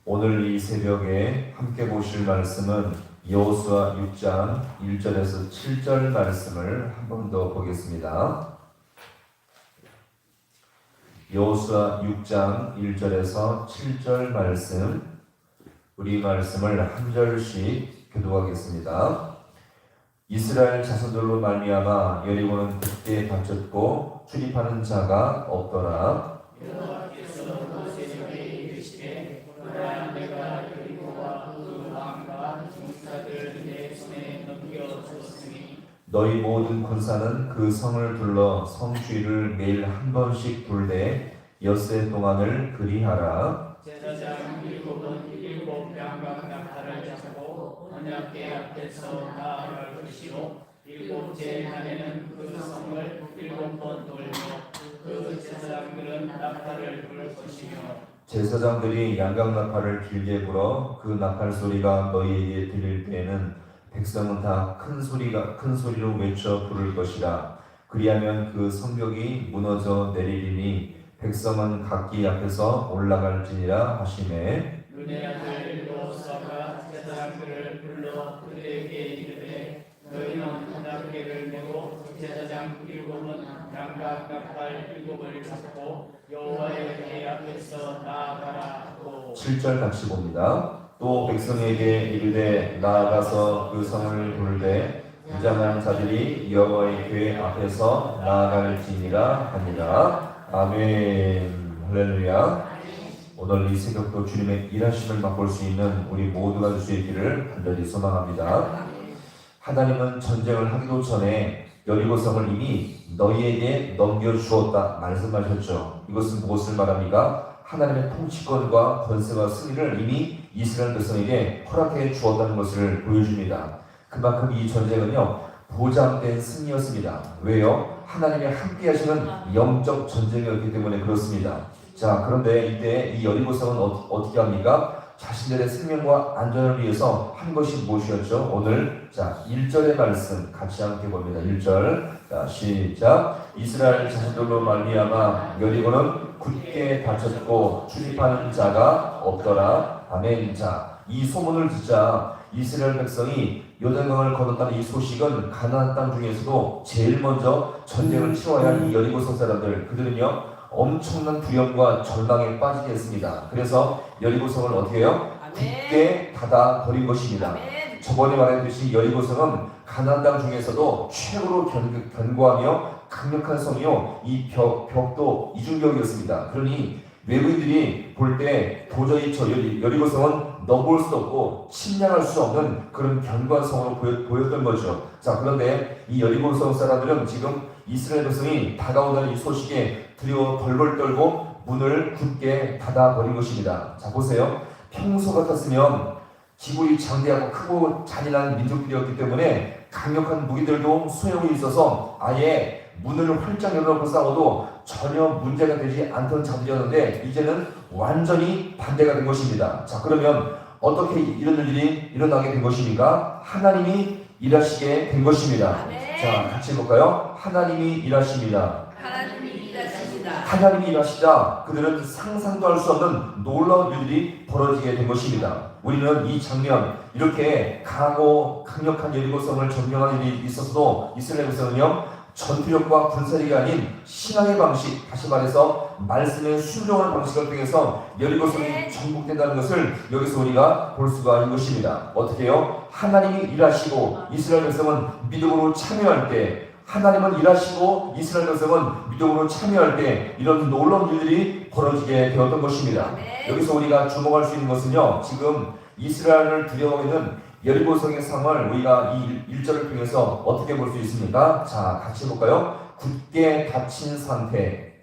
오늘 이 새벽에 함께 보실 말씀은 여호수아 6장 1절에서 7절 말씀을 한 번 더 보겠습니다. 여호수아 6장 1절에서 7절 말씀, 우리 말씀을 한 절씩 교독하겠습니다. 이스라엘 자손들로 말미암아 여리고는 굳게 닫혔고 출입하는 자가 없더라. 여호와께서 모세에게 이르시되 보라 내가 여리고와 그 왕과 중사들을 내 손에 넘겨줬으니 너희 모든 군사는 그 성을 둘러 성 주위를 매일 한 번씩 돌되 엿새 동안을 그리하라. 제사장 일곱 양각 나팔을 잡고 언약궤 앞에서 나아갈 것이요 일곱째 날에는 그 성을 7번 돌며 그 제사장들은 나팔을 불 것이며 제사장들이 양각 나팔을 길게 불어 그 나팔 소리가 너희에게 들릴 때에는 백성은 다 큰 소리로 외쳐 부를 것이라. 그리하면 그 성벽이 무너져 내리리니 백성은 각기 앞에서 올라갈지니라 하시매. 눈의 아들 여호수아가 제사장들을 불러 그들에게 이르되 너희는 언약궤를 메고 제사장 7은 양각 나팔 7을 잡고 여호와의 궤 앞에서 나아가라 하고 7절 같이 봅니다. 또 백성에게 이르되 나아가서 그 성을 돌되 무장한 자들이 여호와의 궤 앞에서 나아갈지니라 하니라. 아멘. 할렐루야. 오늘 이 새벽도 주님의 일하심을 맛볼 수 있는 우리 모두가 될 수 있기를 간절히 소망합니다. 하나님은 전쟁을 하기도 전에 여리고성을 이미 너희에게 넘겨주었다 말씀하셨죠. 이것은 무엇을 말합니까? 하나님의 통치권과 권세와 승리를 이미 이스라엘 백성에게 허락해 주었다는 것을 보여줍니다. 그만큼 이 전쟁은요 보장된 승리였습니다. 왜요? 하나님이 함께 하시는 영적 전쟁이었기 때문에 그렇습니다. 자, 그런데 이때 이 여리고성은 어떻게 합니까? 자신들의 생명과 안전을 위해서 한 것이 무엇이었죠? 오늘 자 1절의 말씀 같이 함께 봅니다. 1절 자 시작. 이스라엘 자손들로 말미암아 여리고는 굳게 닫혔고 출입하는 자가 없더라. 아멘. 자, 이 소문을 듣자 이스라엘 백성이 요단강을 건넜다는 이 소식은 가나안 땅 중에서도 제일 먼저 전쟁을 치러야 할 이 여리고성 사람들, 그들은요 엄청난 두려움과 절망에 빠지게 했습니다. 그래서 여리고성을 어떻게 해요? 굳게 닫아 버린 것입니다. 저번에 말했듯이 여리고성은 가나안 땅 중에서도 최고로 견고하며 강력한 성이요 이 벽도 이중벽이었습니다. 그러니 외부인들이 볼 때 도저히 저 여리고성은 넘볼 수 없고 침략할 수 없는 그런 견고한 성으로 보였던 거죠. 자, 그런데 이 여리고성 사람들은 지금 이스라엘 백성이 다가온다는 이 소식에 두려워 벌벌 떨고 문을 굳게 닫아버린 것입니다. 자, 보세요. 평소 같았으면 기구이 장대하고 크고 잔인한 민족들이었기 때문에 강력한 무기들도 소용이 있어서 아예 문을 활짝 열어놓고 싸워도 전혀 문제가 되지 않던 자들이었는데 이제는 완전히 반대가 된 것입니다. 자, 그러면 어떻게 이런 일이 일어나게 된 것입니까? 하나님이 일하시게 된 것입니다. 자, 같이 해볼까요? 하나님이 일하십니다. 하나님이 일하시자 그들은 상상도 할 수 없는 놀라운 일들이 벌어지게 된 것입니다. 우리는 이 장면, 이렇게 강하고 강력한 여리고성을 점령하는 일이 있었어도 이스라엘 백성은요 전투력과 군사력이 아닌 신앙의 방식, 다시 말해서 말씀에 순종하는 방식을 통해서 여리고성이 정복된다는 것을 여기서 우리가 볼 수가 있는 것입니다. 어떻게 해요? 하나님이 일하시고 이스라엘 백성은 믿음으로 참여할 때, 하나님은 일하시고 이스라엘 백성은 믿음으로 참여할 때 이런 놀라운 일들이 벌어지게 되었던 것입니다. 여기서 우리가 주목할 수 있는 것은요, 지금 이스라엘을 두려워하고 있는 여리고성의 상황을 우리가 이 1절을 통해서 어떻게 볼 수 있습니까? 자, 같이 해볼까요? 굳게 닫힌 상태.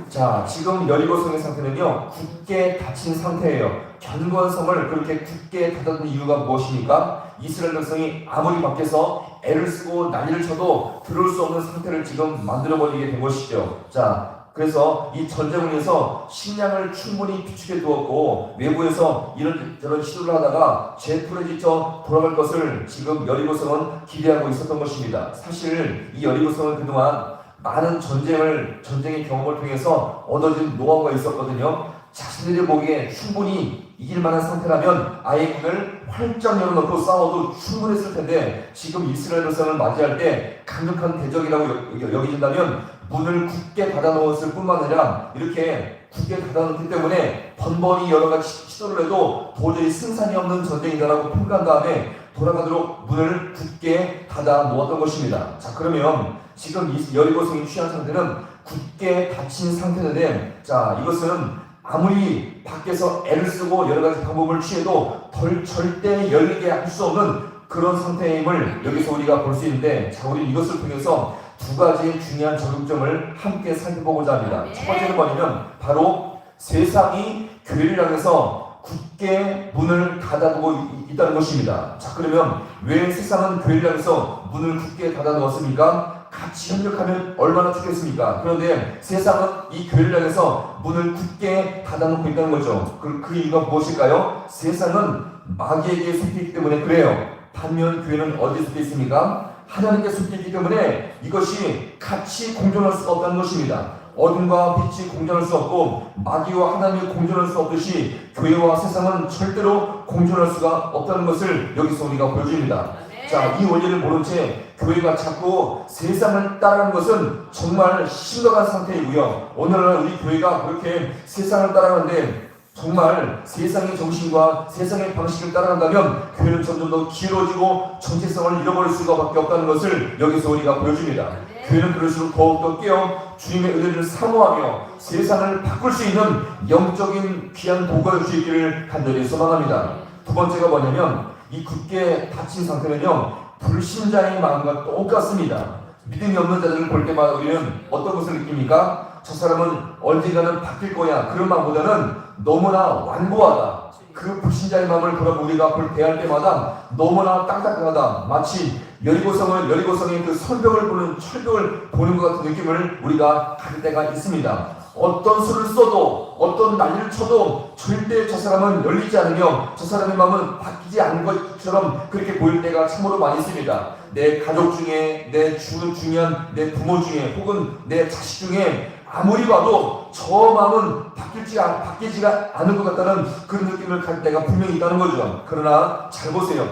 자, 지금 여리고성의 상태는요 굳게 닫힌 상태예요. 견고한 성을 그렇게 굳게 닫았던 이유가 무엇입니까? 이스라엘 백성이 아무리 밖에서 애를 쓰고 난리를 쳐도 들어올 수 없는 상태를 지금 만들어버리게 된 것이죠. 자, 그래서 이 전쟁을 위해서 식량을 충분히 비축해 두었고 외부에서 이런저런 시도를 하다가 재풀에 지쳐 돌아갈 것을 지금 여리고성은 기대하고 있었던 것입니다. 사실 이 여리고성은 그동안 많은 전쟁의 경험을 통해서 얻어진 노하우가 있었거든요. 자신들이 보기에 충분히 이길 만한 상태라면 아예 문을 활짝 열어놓고 싸워도 충분했을 텐데 지금 이스라엘 백성을 맞이할 때 강력한 대적이라고 여기진다면 문을 굳게 닫아놓았을 뿐만 아니라 이렇게 굳게 닫아놓기 때문에 번번이 여러 가지 시도를 해도 도저히 승산이 없는 전쟁이다라고 평가한 다음에 돌아가도록 문을 굳게 닫아 놓았던 것입니다. 자, 그러면 지금 이 여리고성이 취한 상태는 굳게 닫힌 상태인데, 자, 이것은 아무리 밖에서 애를 쓰고 여러 가지 방법을 취해도 절대 열리게 할 수 없는 그런 상태임을 여기서 우리가 볼 수 있는데, 자, 우리 이것을 통해서 두 가지 중요한 적용점을 함께 살펴보고자 합니다. 첫 번째는 뭐냐면 바로 세상이 교회를 향해서 굳게 문을 닫아두고 있다는 것입니다. 자, 그러면 왜 세상은 교회를 향해서 문을 굳게 닫아두었습니까? 같이 협력하면 얼마나 좋겠습니까? 그런데 세상은 이 교회를 향해서 문을 굳게 닫아놓고 있다는 거죠. 그 이유가 무엇일까요? 세상은 마귀에게 속해있기 때문에 그래요. 반면 교회는 어디에 속해 있습니까? 하나님께 속해 있기 때문에 이것이 같이 공존할 수가 없다는 것입니다. 어둠과 빛이 공존할 수 없고 마귀와 하나님이 공존할 수 없듯이 교회와 세상은 절대로 공존할 수가 없다는 것을 여기서 우리가 보여줍니다. 자, 이 원리를 모른 채 교회가 자꾸 세상을 따르는 것은 정말 심각한 상태이고요. 오늘날 우리 교회가 그렇게 세상을 따라가는데 정말 세상의 정신과 세상의 방식을 따라간다면 교회는 점점 더 길어지고 정체성을 잃어버릴 수밖에 없다는 것을 여기서 우리가 보여줍니다. 교회는 그럴수록 더욱더 깨어 주님의 은혜를 사모하며 세상을 바꿀 수 있는 영적인 귀한 도구가 될 수 있기를 간절히 소망합니다. 두 번째가 뭐냐면 이 굳게 닫힌 상태는요, 불신자의 마음과 똑같습니다. 믿음이 없는 자들을 볼 때마다 우리는 어떤 것을 느낍니까? 저 사람은 언젠가는 바뀔 거야. 그런 마음보다는 너무나 완고하다. 그 불신자의 마음을 돌아보고 우리가 그걸 대할 때마다 너무나 딱딱하다. 마치 여리고성의 그 설벽을 보는 철벽을 보는 것 같은 느낌을 우리가 가질 때가 있습니다. 어떤 수를 써도 어떤 난리를 쳐도 절대 저 사람은 열리지 않으며 저 사람의 마음은 바뀌지 않은 것처럼 그렇게 보일 때가 참으로 많이 있습니다. 내 가족 중에, 내 중요한 내 부모 중에, 혹은 내 자식 중에 아무리 봐도 저 마음은 바뀌지가 않을 것 같다는 그런 느낌을 가질 때가 분명히 있다는 거죠. 그러나 잘 보세요.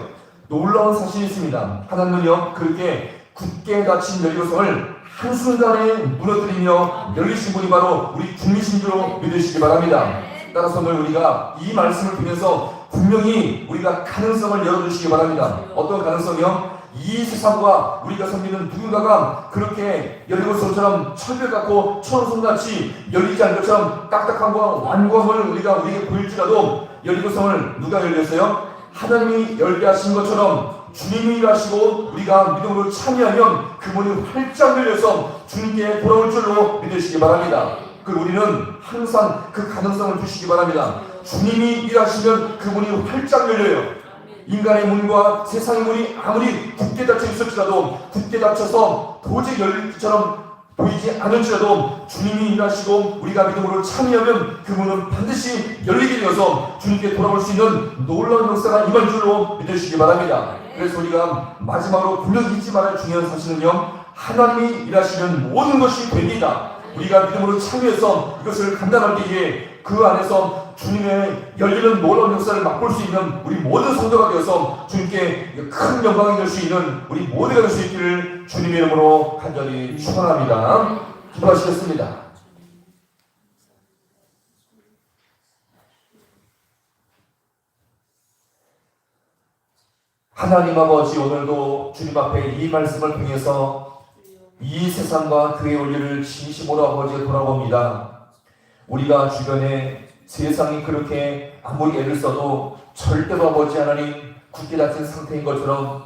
놀라운 사실이 있습니다. 하나님은요, 그렇게 굳게 닫힌 여리고성을 한순간에 무너뜨리며 열리신 분이 바로 우리 주님이신 줄로 믿으시기 바랍니다. 따라서 오늘 우리가 이 말씀을 통해서 분명히 우리가 가능성을 열어주시기 바랍니다. 어떤 가능성이요? 이 세상과 우리가 섬기는 누군가가 그렇게 여리고성처럼 철벽 같고 천성같이 열리지 않은 것처럼 딱딱함과 완고함을 우리에게 보일지라도 여리고성을 누가 열렸어요? 하나님이 열게 하신 것처럼 주님이 일하시고 우리가 믿음으로 참여하면 그 문이 활짝 열려서 주님께 돌아올 줄로 믿으시기 바랍니다. 우리는 항상 그 가능성을 주시기 바랍니다. 주님이 일하시면 그 문이 활짝 열려요. 인간의 문과 세상의 문이 아무리 굳게 닫혀 있을지라도, 굳게 닫혀서 도저히 열릴 것처럼 보이지 않을지라도 주님이 일하시고 우리가 믿음으로 참여하면 그 문은 반드시 열리게 되어서 주님께 돌아올 수 있는 놀라운 역사가 임할 줄로 믿으시기 바랍니다. 그래서 우리가 마지막으로 분명히 잊지 말아야 할 중요한 사실은요, 하나님이 일하시면 모든 것이 됩니다. 우리가 믿음으로 참여해서 이것을 감당하기 위해 그 안에서 주님의 열리는 놀라운 역사를 맛볼 수 있는 우리 모든 성도가 되어서 주님께 큰 영광이 될 수 있는 우리 모두가 될 수 있기를 주님의 이름으로 간절히 축원합니다. 기도하시겠습니다. 하나님 아버지, 오늘도 주님 앞에 이 말씀을 통해서 이 세상과 그의 원리를 진심으로 아버지에 돌아봅니다. 우리가 주변에 세상이 그렇게 아무리 애를 써도 절대로 아버지 하나님 굳게 닫힌 상태인 것처럼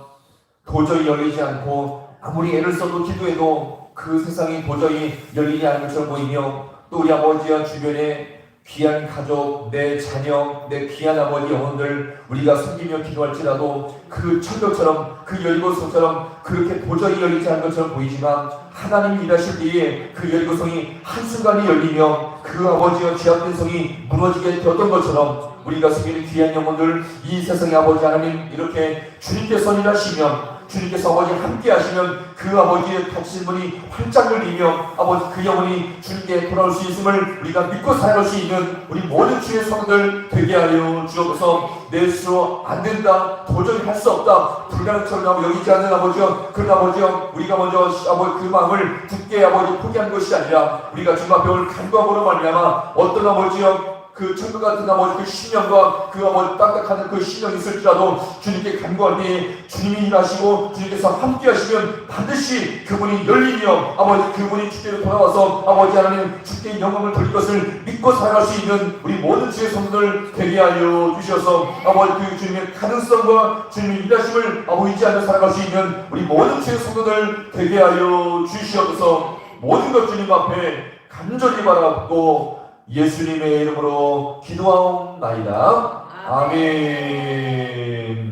도저히 열리지 않고, 아무리 애를 써도 기도해도 그 세상이 도저히 열리지 않는 것처럼 보이며, 또 우리 아버지와 주변에 귀한 가족, 내 자녀, 내 귀한 아버지 영혼들 우리가 섬기며 기도할지라도 그 철벽처럼, 그 여리고성처럼 그렇게 도저히 열리지 않는 것처럼 보이지만, 하나님이 일하실 때에 그 여리고성이 한순간에 열리며 그 아버지와 죄악된 성이 무너지게 되었던 것처럼 우리가 섬기는 귀한 영혼들, 이 세상의 아버지 하나님 이렇게 주님께서 일하시면 주님께서 아버지 함께 하시면 그 아버지의 닫힌 문이 활짝 열리며 아버지 그 영혼이 주님께 돌아올 수 있음을 우리가 믿고 살아갈 수 있는 우리 모든 주의 성도들 되게 하여 주옵소서. 내 스스로 안 된다, 도저히 할 수 없다, 불가능처럼 여기지 않는 아버지여, 그런 아버지여, 우리가 먼저 아버지 그 마음을 굳게 아버지 포기한 것이 아니라 우리가 주님 앞에 올 간구함으로 말미암아 어떤 아버지여 그 천국 같은 아버지 그 신령과 그 아버지 딱딱한 그 신령이 있을지라도 주님께 간구할 때 주님이 일하시고 주님께서 함께 하시면 반드시 그 문이 열리며 아버지 그 문이 주께로 돌아와서 아버지 하나님 주께 영광을 돌릴 것을 믿고 살아갈 수 있는 우리 모든 주의 성도들 되게 하여 주셔서 아버지 그 주님의 가능성과 주님의 일하심을 아버지 잊지 않고 살아갈 수 있는 우리 모든 주의 성도들 되게 하여 주시옵소서. 모든 것 주님 앞에 간절히 바라고 예수님의 이름으로 기도하옵나이다. 아멘.